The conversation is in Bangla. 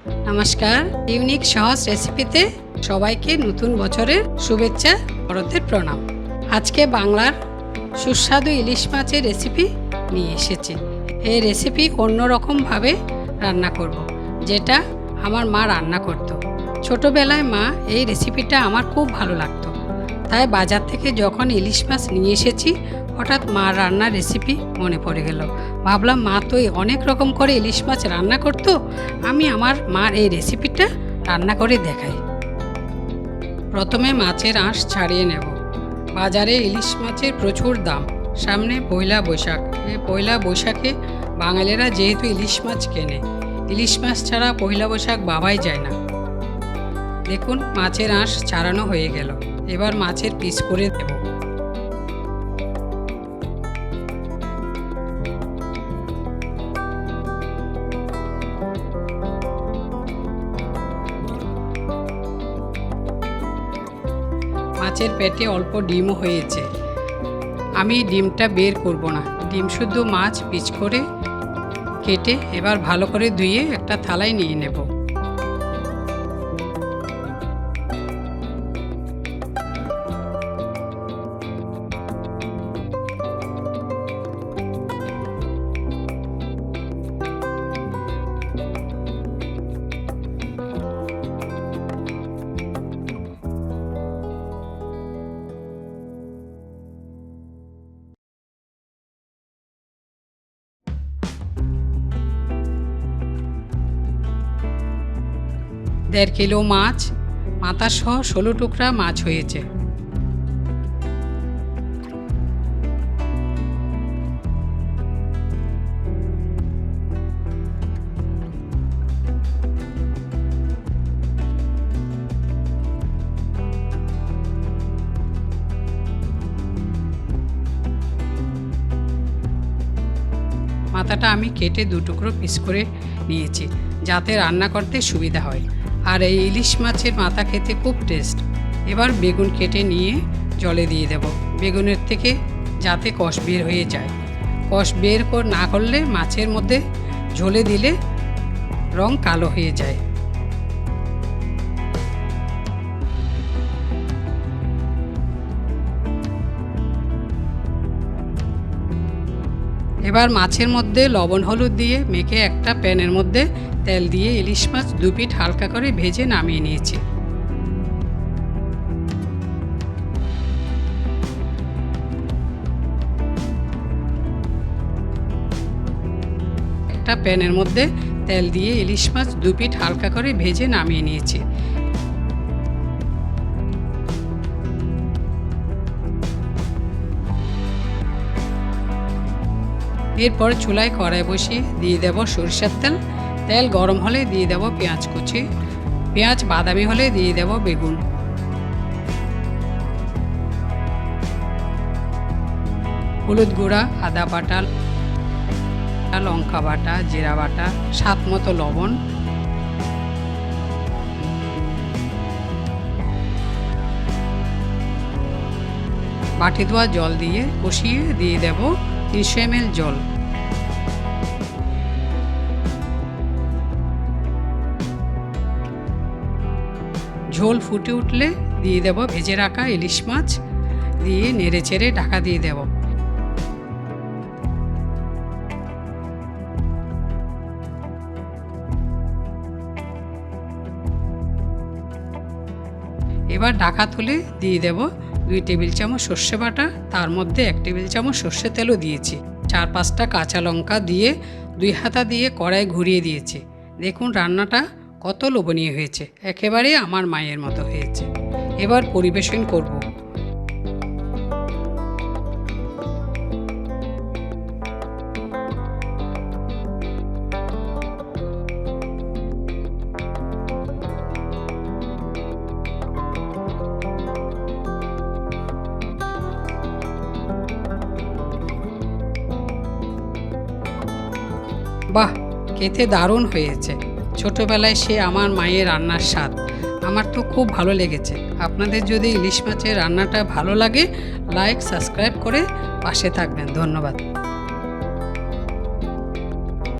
নমস্কার, ইউনিক সহজ রেসিপিতে সবাইকে নতুন বছরের শুভেচ্ছা, বড়দের প্রণাম। আজকে বাংলার সুস্বাদু ইলিশ মাছের রেসিপি নিয়ে এসেছি। এই রেসিপি অন্যরকমভাবে রান্না করব, যেটা আমার মা রান্না করত। ছোটোবেলায় মা এই রেসিপিটা আমার খুব ভালো লাগতো, তাই বাজার থেকে যখন ইলিশ মাছ নিয়ে এসেছি হঠাৎ মা রান্নার রেসিপি মনে পড়ে গেল। ভাবলাম মা তো অনেক রকম করে ইলিশ মাছ রান্না করতো, আমি আমার মার এই রেসিপিটা রান্না করে দেখাই। প্রথমে মাছের আঁশ ছাড়িয়ে নেব। বাজারে ইলিশ মাছের প্রচুর দাম। সামনে পয়লা বৈশাখ। এই পয়লা বৈশাখে বাঙালিরা যেহেতু ইলিশ মাছ কেনে, ইলিশ মাছ ছাড়া পয়লা বৈশাখ ভাবাই যায় না। দেখুন মাছের আঁশ ছাড়ানো হয়ে গেল। এবার মাছের পিস করে দেব। মাছের পেটে অল্প ডিমও হয়েছে, আমি ডিমটা বের করব না। ডিম শুদ্ধ মাছ পিস করে কেটে এবার ভালো করে ধুয়ে একটা থালায় নিয়ে নেব। দেড় কিলো মাছ, মাথা সহ 16 টুকরা মাছ হয়েছে। মাথাটা আমি কেটে 2 টুকরো পিস করে নিয়েছি, যাতে রান্না করতে সুবিধা হয়। আর এই ইলিশ মাছের মাথা খেতে খুব টেস্ট। এবার বেগুন কেটে নিয়ে জলে দিয়ে দেব, বেগুনের থেকে যাতে কষ বের হয়ে যায়। কষ বের না করলে মাছের মধ্যে ঝোলে দিলে রং কালো হয়ে যায়। এবার মাছের মধ্যে লবণ হলুদ দিয়ে মেখে একটা প্যানের মধ্যে তেল দিয়ে ইলিশ মাছ 2 পিঠ হালকা করে ভেজে নামিয়ে নিয়েছি। একটা প্যানের মধ্যে তেল দিয়ে ইলিশ মাছ 2 পিঠ হালকা করে ভেজে নামিয়ে নিয়েছি। এরপর চুলায় কড়াই বসিয়ে দিয়ে দেব সরিষার তেল। তেল গরম হলে দিয়ে দেব পেঁয়াজ কুচি। পেঁয়াজ বাদামি হলে দিয়ে দেব বেগুন। হলুদ গুঁড়া, আদা বাটা, লঙ্কা বাটা, জিরা বাটা, স্বাদ মতো লবণ, বাটি ধোয়া জল দিয়ে কষিয়ে দিয়ে দেব 300 ml জল। ঝোল ফুটে উঠলে দিয়ে দেব ভেজে রাখা ইলিশ মাছ, দিয়ে নেড়ে চেড়ে ঢাকা দিয়ে দেব। এবার ঢাকা তুলে দিয়ে দেব 2 টেবিল চামচ সর্ষে বাটা, তার মধ্যে 1 টেবিল চামচ সর্ষে তেলও দিয়েছি। 4-5টা কাঁচা লঙ্কা দিয়ে 2 হাতা দিয়ে কড়াই ঘুরিয়ে দিয়েছি। দেখুন রান্নাটা কত লোভনীয় হয়েছে, একেবারে আমার মায়ের মতো হয়েছে। এবার পরিবেশন করব। বাহ, খেতে দারুণ হয়েছে। ছোটোবেলায় সে আমার মায়ের রান্নার স্বাদ আমার তো খুব ভালো লেগেছে। আপনাদের যদি ইলিশ মাছের রান্নাটা ভালো লাগে, লাইক সাবস্ক্রাইব করে পাশে থাকবেন। ধন্যবাদ।